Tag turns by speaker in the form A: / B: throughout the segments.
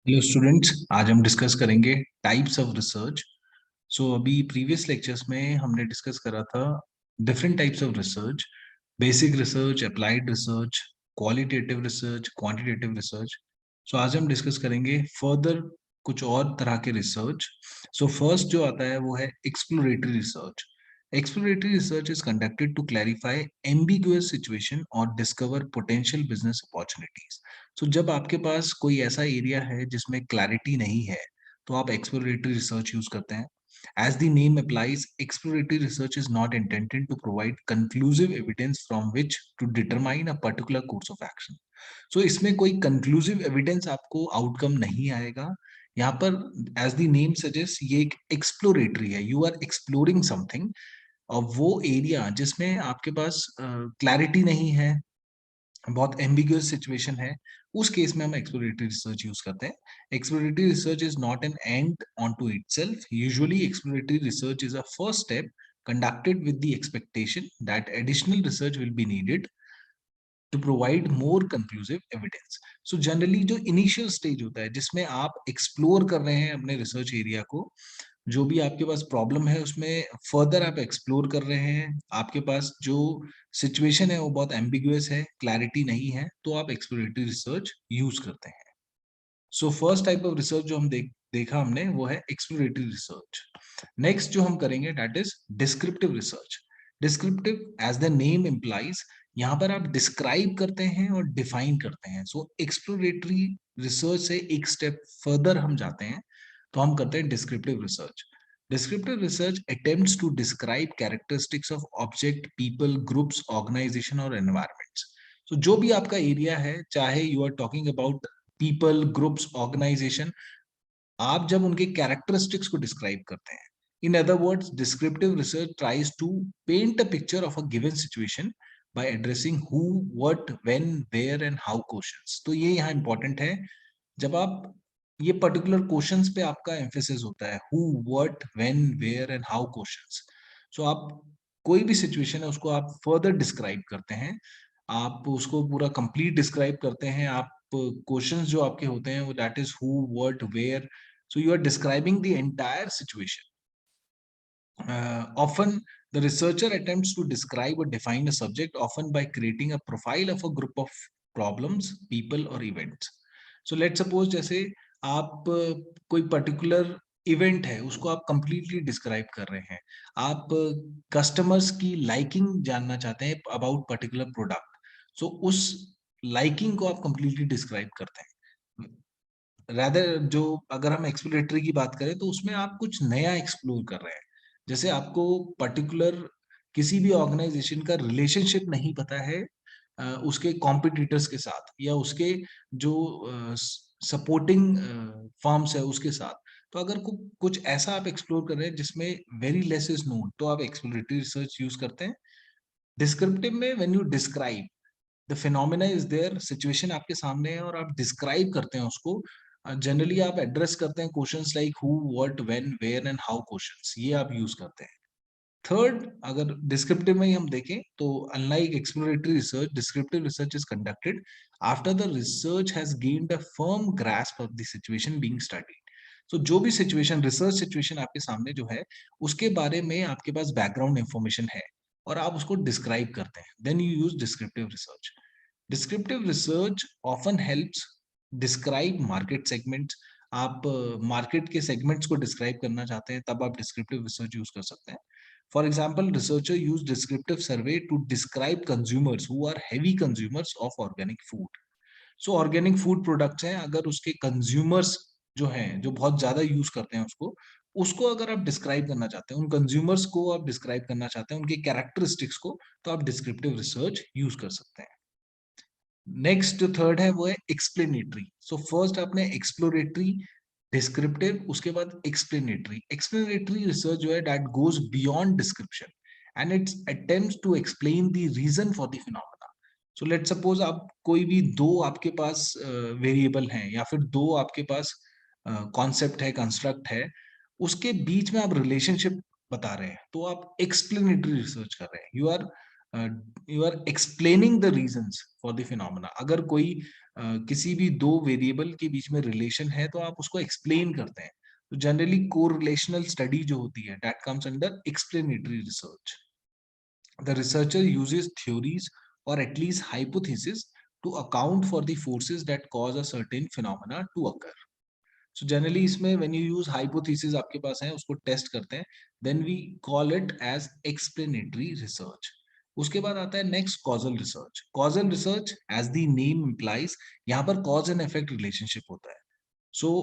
A: Hello students, आज हम discuss करेंगे टाइप्स ऑफ रिसर्च। अभी प्रीवियस लेक्चर्स में हमने डिस्कस करा था different types of research. Basic research, applied research, qualitative research, quantitative research. आज हम डिस्कस करेंगे फर्दर कुछ और तरह के रिसर्च। फर्स्ट जो आता है वो है exploratory research. Exploratory research is conducted to clarify ambiguous situation और डिस्कवर पोटेंशियल बिजनेस अपॉर्चुनिटीज। जब आपके पास कोई ऐसा एरिया है जिसमें क्लैरिटी नहीं है, तो आप एक्सप्लोरेटरी रिसर्च यूज करते हैं। As the name applies, exploratory research is not intended to provide conclusive evidence from which to determine a particular course of action. इसमें कोई conclusive evidence आपको outcome नहीं आएगा। यहाँ पर as the name suggests ये एक exploratory है, you are exploring something। और वो एरिया जिसमें आपके पास क्लैरिटी नहीं है, बहुत एम्बिगुअस सिचुएशन है, उस केस में हम एक्सप्लोरेटरी रिसर्च यूज करते हैं। Exploratory research is not an end on to itself. Usually exploratory research is a first step conducted with the expectation that additional research will be needed to provide more conclusive evidence. Generally जो initial stage होता है जिसमें आप explore कर रहे हैं अपने research area को, जो भी आपके पास प्रॉब्लम है उसमें फर्दर आप एक्सप्लोर कर रहे हैं, आपके पास जो सिचुएशन है वो बहुत एम्बिगुअस है, क्लैरिटी नहीं है, तो आप एक्सप्लोरेटरी रिसर्च यूज करते हैं। फर्स्ट टाइप ऑफ रिसर्च जो हम देखा हमने वो है एक्सप्लोरेटरी रिसर्च। नेक्स्ट जो हम करेंगे that is descriptive research. Descriptive as the name implies, यहाँ पर आप डिस्क्राइब करते हैं और डिफाइन करते हैं। एक्सप्लोरेटरी रिसर्च से एक स्टेप फर्दर हम जाते हैं, तो हम करते हैं descriptive research. Descriptive research attempts to describe characteristics of object, people, groups, organisation और एनवायरमेंट्स। जो भी आपका एरिया है, चाहे you are talking about people, groups, organisation, आप जब उनके कैरेक्टरिस्टिक्स को डिस्क्राइब करते हैं, in other words descriptive research tries to paint a picture of a given situation by addressing who, what, when, where and how questions. तो ये यहाँ important है, जब आप ये पर्टिकुलर क्वेश्चंस पे आपका एम्फेसिस होता है, who, what, when, where and how questions. आप कोई भी सिचुएशन है उसको आप फर्दर डिस्क्राइब करते हैं, आप उसको पूरा कंप्लीट डिस्क्राइब करते हैं। आप क्वेश्चंस जो आपके होते हैं वो that is who, what, where. You are describing the entire situation. Often, the researcher attempts to describe or define a subject, often by creating a profile of a group of problems, people, or events. Let's suppose जैसे आप कोई particular event है उसको आप completely describe कर रहे हैं, आप कस्टमर्स की लाइकिंग जानना चाहते हैं अबाउट पर्टिकुलर प्रोडक्ट। उस लाइकिंग को आप कंप्लीटली डिस्क्राइब करते हैं। रादर जो अगर हम एक्सप्लोरेटरी की बात करें तो उसमें आप कुछ नया एक्सप्लोर कर रहे हैं। जैसे आपको पर्टिकुलर किसी भी ऑर्गेनाइजेशन का रिलेशनशिप नहीं पता है उसके कॉम्पिटिटर्स के साथ या उसके जो सपोर्टिंग फर्म्स है उसके साथ। तो अगर कुछ ऐसा आप एक्सप्लोर कर रहे हैं जिसमें वेरी लेस इज नोन, तो आप एक्सप्लोरेटरी रिसर्च यूज करते हैं। डिस्क्रिप्टिव में when you describe the phenomena is there, situation आपके सामने है और आप डिस्क्राइब करते हैं उसको। जनरली आप एड्रेस करते हैं questions like who, what, when, where and how questions, ये आप यूज करते हैं। थर्ड, अगर डिस्क्रिप्टिव में ही हम देखें तो unlike exploratory research, descriptive research is conducted after the research has gained a firm grasp of the situation being studied. जो भी सिचुएशन, रिसर्च सिचुएशन आपके सामने जो है उसके बारे में आपके पास बैकग्राउंड इंफॉर्मेशन है और आप उसको डिस्क्राइब करते हैं, then you use descriptive research. Descriptive research often helps describe market segments। आप मार्केट के सेगमेंट्स को डिस्क्राइब करना चाहते हैं तब आप डिस्क्रिप्टिव रिसर्च यूज कर सकते हैं। For example, researcher use descriptive survey to describe consumers who are heavy consumers of organic food. Organic food products हैं, अगर उसके कंज्यूमर्स जो हैं जो बहुत ज्यादा यूज करते हैं उसको उसको अगर आप डिस्क्राइब करना चाहते हैं, उन कंज्यूमर्स को आप डिस्क्राइब करना चाहते हैं, उनके कैरेक्टरिस्टिक्स को, तो आप डिस्क्रिप्टिव रिसर्च यूज कर सकते हैं। नेक्स्ट जो थर्ड है वो है एक्सप्लेनेटरी। फर्स्ट आपने एक्सप्लोरेटरी, डिस्क्रिप्टिव, उसके बाद एक्सप्लेनेटरी। एक्सप्लेनेटरी रिसर्च जो है that goes beyond description and its attempts to explain the reason for the phenomena. Let's suppose आप कोई भी दो आपके पास वेरिएबल हैं या फिर दो आपके पास कॉन्सेप्ट है, कंस्ट्रक्ट है, उसके बीच में आप रिलेशनशिप बता रहे हैं, तो आप एक्सप्लेनेटरी रिसर्च कर रहे हैं। You are you are explaining the reasons for the phenomena. अगर कोई किसी भी दो वेरिएबल के बीच में रिलेशन है तो आप उसको एक्सप्लेन करते हैं। तो जनरली कोरिलेशनल स्टडी जो होती है that comes under explanatory research. The researcher uses theories or at least hypotheses to account for the forces that cause a certain phenomena to occur. So generally इसमें when you use hypothesis आपके पास है उसको test करते हैं, then we call it as explanatory research. उसके बाद आता है next causal research. Causal research as the name implies यहाँ पर cause and effect relationship होता है. So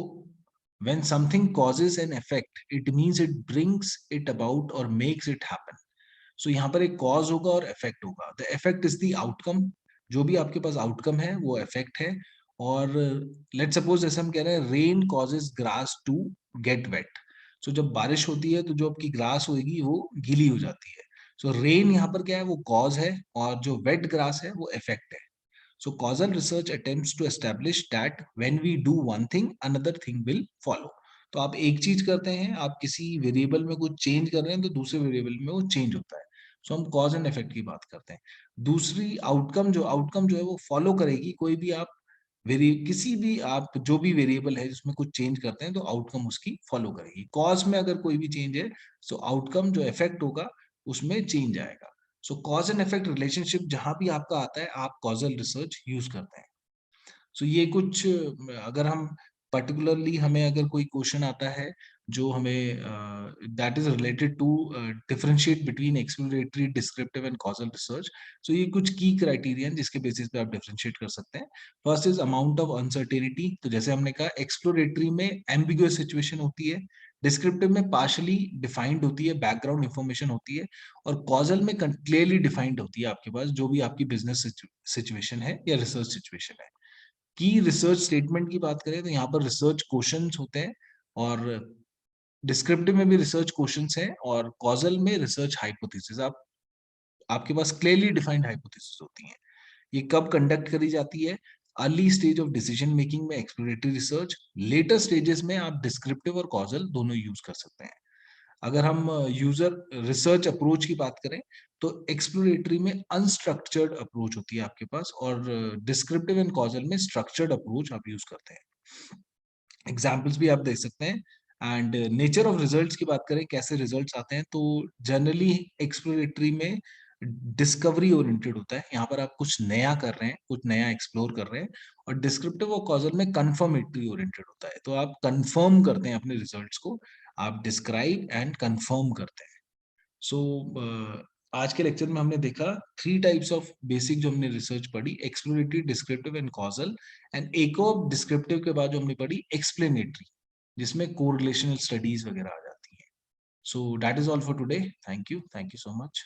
A: when something causes an effect, it means it brings it about or makes it happen. सो यहाँ पर एक कॉज होगा और इफेक्ट होगा। The effect is the outcome, जो भी आपके पास आउटकम है वो इफेक्ट है। और लेट सपोज जैसे हम कह रहे हैं rain causes grass to get wet. So जब बारिश होती है तो जो आपकी ग्रास होगी वो गीली हो जाती है। सो रेन यहाँ पर क्या है, वो कॉज है, और जो वेट ग्रास है वो इफेक्ट है। So causal research attempts to establish that when we do one thing, another thing will follow. तो आप एक चीज करते हैं, आप किसी वेरिएबल में कुछ चेंज कर रहे हैं तो दूसरे वेरिएबल में वो चेंज होता है। सो हम कॉज एंड इफेक्ट की बात करते हैं। दूसरी आउटकम जो है वो फॉलो करेगी। कोई भी आप किसी भी आप जो भी वेरिएबल है जिसमें कुछ चेंज करते हैं तो आउटकम उसकी फॉलो करेगी। कॉज में अगर कोई भी चेंज है तो आउटकम जो इफेक्ट होगा उसमें चेंज आएगा। Show cause and effect relationship जहां भी आपका आता है आप कॉजल रिसर्च यूज करते हैं। सो ये कुछ अगर हम पर्टिकुलरली हमें अगर कोई क्वेश्चन आता है जो हमें that is related to differentiate between exploratory, descriptive and causal research. So ये कुछ की क्राइटेरिया जिसके बेसिस पे आप डिफरेंशिएट कर सकते हैं। First is amount of uncertainty. तो जैसे हमने कहा एक्सप्लोरेटरी में एम्बिगुअस सिचुएशन होती है, डिस्क्रिप्टिव में पार्शली डिफाइंड होती है, बैकग्राउंड इंफॉर्मेशन होती है, और कॉजल में क्लियरली डिफाइंड होती है आपके पास जो भी आपकी बिजनेस सिचुएशन है या रिसर्च सिचुएशन है। की रिसर्च स्टेटमेंट की बात करें तो यहाँ पर रिसर्च क्वेश्चंस होते हैं, और डिस्क्रिप्टिव में भी रिसर्च क्वेश्चंस हैं, और कॉजल में रिसर्च हाइपोथेसिस। आपके पास क्लियरली डिफाइंड हाइपोथेसिस होती हैं। ये कब कंडक्ट करी जाती है? Early stage of decision making में एक्सप्लोरेटरी रिसर्च, लेटर स्टेजेस में आप डिस्क्रिप्टिव और कॉजल दोनों यूज कर सकते हैं। अगर हम यूजर रिसर्च अप्रोच की बात करें तो एक्सप्लोरेटरी में अनस्ट्रक्चर्ड अप्रोच होती है आपके पास, और डिस्क्रिप्टिव एंड कॉजल में स्ट्रक्चर्ड अप्रोच आप यूज करते हैं। एग्जाम्पल्स भी आप देख सकते हैं। एंड नेचर ऑफ रिजल्ट्स की बात करें, कैसे रिजल्ट्स आते हैं, तो जनरली एक्सप्लोरेटरी में डिस्कवरी ओरिएंटेड होता है। यहाँ पर आप कुछ नया कर रहे हैं, कुछ नया एक्सप्लोर कर रहे हैं। और डिस्क्रिप्टिव और कॉजल में कंफर्मेटरी ओरिएंटेड होता है, तो आप कंफर्म करते हैं अपने रिजल्ट्स को, आप डिस्क्राइब एंड कंफर्म करते हैं। सो आज के लेक्चर में हमने देखा 3 टाइप्स ऑफ बेसिक जो हमने रिसर्च पढ़ी, exploratory, descriptive and causal. And एक और डिस्क्रिप्टिव के बाद जो हमने पढ़ी एक्सप्लेनेटरी, जिसमें कोरिलेशनल स्टडीज वगैरह आ जाती हैं। So that is all for today. Thank you so much.